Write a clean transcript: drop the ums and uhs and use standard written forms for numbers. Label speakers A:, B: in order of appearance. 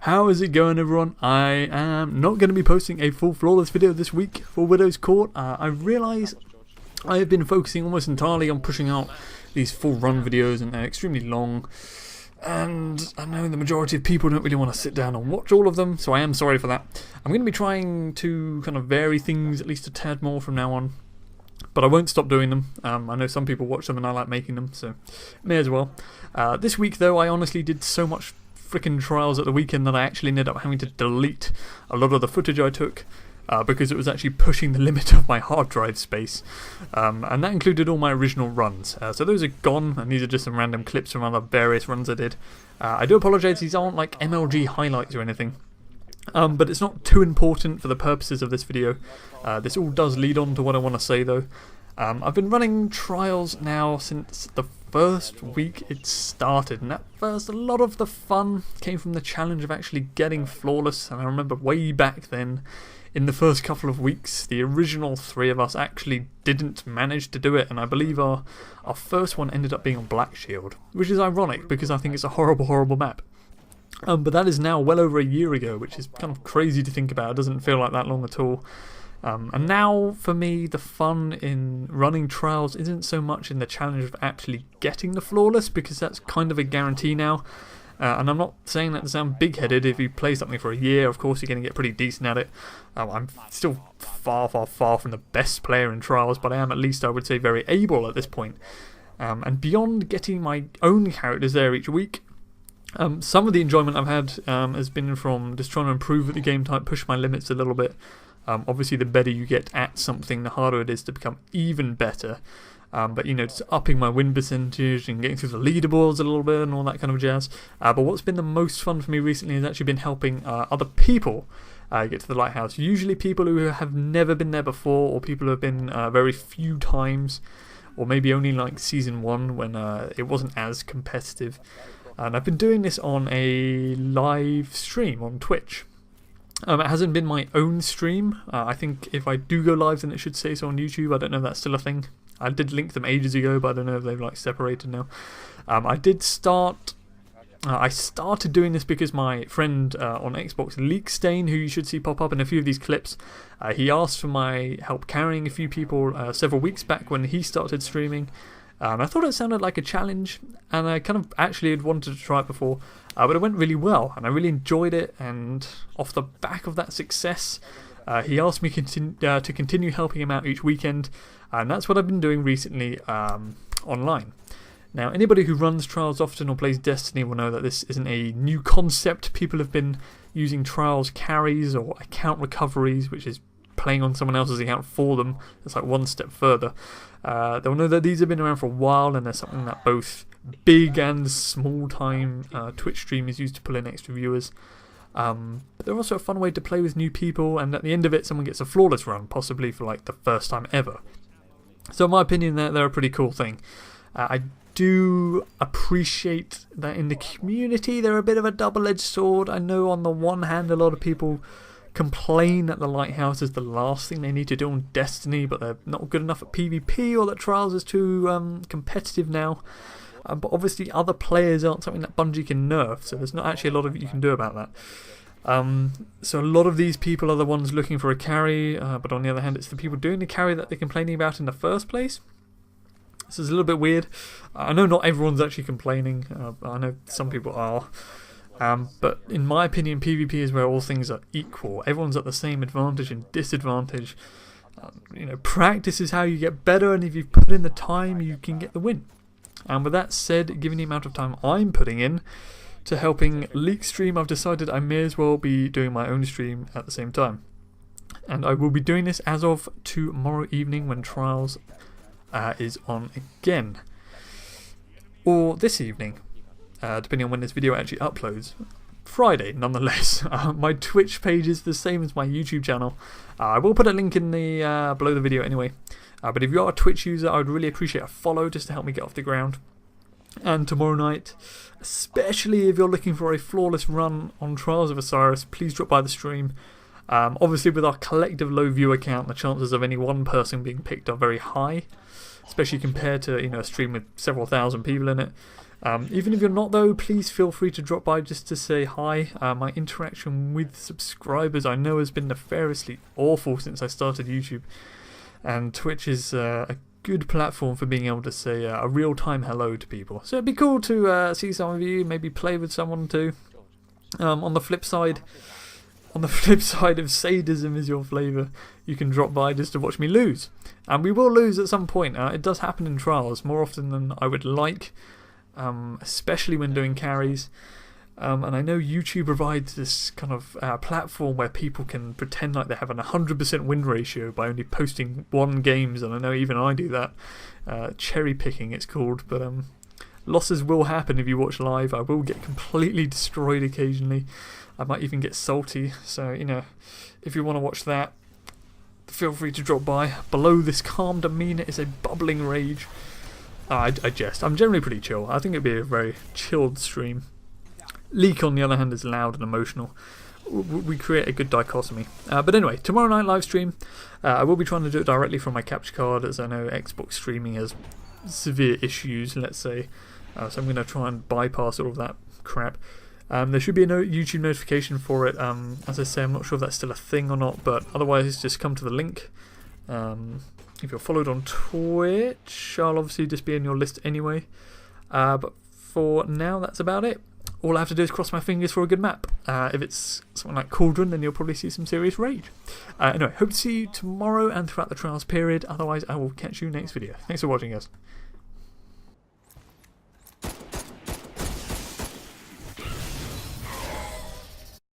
A: How is it going, everyone? I am not going to be posting a full flawless video this week for Widow's Court. I realise I have been focusing almost entirely on pushing out these full run videos, and they're extremely long, and I know the majority of people don't really want to sit down and watch all of them, so I am sorry for that. I'm going to be trying to kind of vary things at least a tad more from now on, but I won't stop doing them. I know some people watch them and I like making them, so may as well. This week though, I honestly did so much freaking trials at the weekend that I actually ended up having to delete a lot of the footage I took because it was actually pushing the limit of my hard drive space, and that included all my original runs. So those are gone, and these are just some random clips from other various runs I did. I do apologise, these aren't like MLG highlights or anything, but it's not too important for the purposes of this video. This all does lead on to what I want to say though. I've been running trials now since the first week it started, and at first a lot of the fun came from the challenge of actually getting flawless. And I remember way back then, in the first couple of weeks, the original three of us actually didn't manage to do it, and I believe our first one ended up being on Black Shield, which is ironic because I think it's a horrible map. But that is now well over a year ago, which is kind of crazy to think about. It doesn't feel like that long at all. And now, for me, the fun in running trials isn't so much in the challenge of actually getting the flawless, because that's kind of a guarantee now. And I'm not saying that to sound big-headed. If you play something for a year, of course you're going to get pretty decent at it. I'm still far from the best player in trials, but I am at least, I would say, very able at this point. And beyond getting my own characters there each week, some of the enjoyment I've had has been from just trying to improve at the game type, push my limits a little bit. Obviously, the better you get at something, the harder it is to become even better. But you know, just upping my win percentage and getting through the leaderboards a little bit and all that kind of jazz. But what's been the most fun for me recently has actually been helping other people get to the Lighthouse. Usually people who have never been there before, or people who have been very few times, or maybe only like Season 1 when it wasn't as competitive. And I've been doing this on a live stream on Twitch. It hasn't been my own stream. I think if I do go live, then it should say so on YouTube. I don't know if that's still a thing. I did link them ages ago, but I don't know if they've like separated now. I started doing this because my friend on Xbox, Leakstain, who you should see pop up in a few of these clips, he asked for my help carrying a few people several weeks back when he started streaming. I thought it sounded like a challenge, and I kind of actually had wanted to try it before, but it went really well, and I really enjoyed it. And off the back of that success, he asked me to continue helping him out each weekend, and that's what I've been doing recently online. Now, anybody who runs trials often or plays Destiny will know that this isn't a new concept. People have been using trials carries or account recoveries, which is playing on someone else's account for them. It's like one step further. They'll know that these have been around for a while, and they're something that both big and small time Twitch streamers use to pull in extra viewers. But they're also a fun way to play with new people, and at the end of it someone gets a flawless run, possibly for like the first time ever. So in my opinion, they're a pretty cool thing. I do appreciate that in the community they're a bit of a double-edged sword. I know on the one hand a lot of people complain that the Lighthouse is the last thing they need to do on Destiny, but they're not good enough at PvP, or that Trials is too competitive now. But obviously other players aren't something that Bungie can nerf, so there's not actually a lot of you can do about that. So a lot of these people are the ones looking for a carry, but on the other hand it's the people doing the carry that they're complaining about in the first place. This is a little bit weird. I know not everyone's actually complaining, I know some people are. But in my opinion, PvP is where all things are equal. Everyone's at the same advantage and disadvantage. You know, practice is how you get better, and if you put in the time, you can get the win. And with that said, given the amount of time I'm putting in to helping Leak stream, I've decided I may as well be doing my own stream at the same time. And I will be doing this as of tomorrow evening when Trials is on again. Or this evening, depending on when this video actually uploads. Friday, nonetheless. My Twitch page is the same as my YouTube channel. I will put a link in the below the video anyway. But if you are a Twitch user, I would really appreciate a follow just to help me get off the ground. And tomorrow night, especially if you're looking for a flawless run on Trials of Osiris, please drop by the stream. Obviously, with our collective low viewer count, the chances of any one person being picked are very high, especially compared to a stream with several thousand people in it. Even if you're not though, please feel free to drop by just to say hi. My interaction with subscribers I know has been nefariously awful since I started YouTube, and Twitch is a good platform for being able to say a real-time hello to people. So it'd be cool to see some of you, maybe play with someone too. On the flip side, if sadism is your flavour, you can drop by just to watch me lose. And we will lose at some point. It does happen in trials more often than I would like, especially when doing carries. And I know YouTube provides this kind of platform where people can pretend like they have an 100% win ratio by only posting one games, and I know even I do that. Cherry picking it's called, but losses will happen if you watch live. I will get completely destroyed occasionally. I might even get salty, so you know, if you want to watch that, feel free to drop by. Below this calm demeanour is a bubbling rage. I jest. I'm generally pretty chill. I think it'd be a very chilled stream. Leak, on the other hand, is loud and emotional. We create a good dichotomy. But anyway, tomorrow night live stream. I will be trying to do it directly from my capture card, as I know Xbox streaming has severe issues, let's say. So I'm going to try and bypass all of that crap. There should be a YouTube notification for it. As I say, I'm not sure if that's still a thing or not, but otherwise just come to the link. If you're followed on Twitch, I'll obviously just be in your list anyway. But for now, that's about it. All I have to do is cross my fingers for a good map. If it's something like Cauldron, then you'll probably see some serious rage. Anyway, hope to see you tomorrow and throughout the trials period. Otherwise, I will catch you next video. Thanks for watching, guys.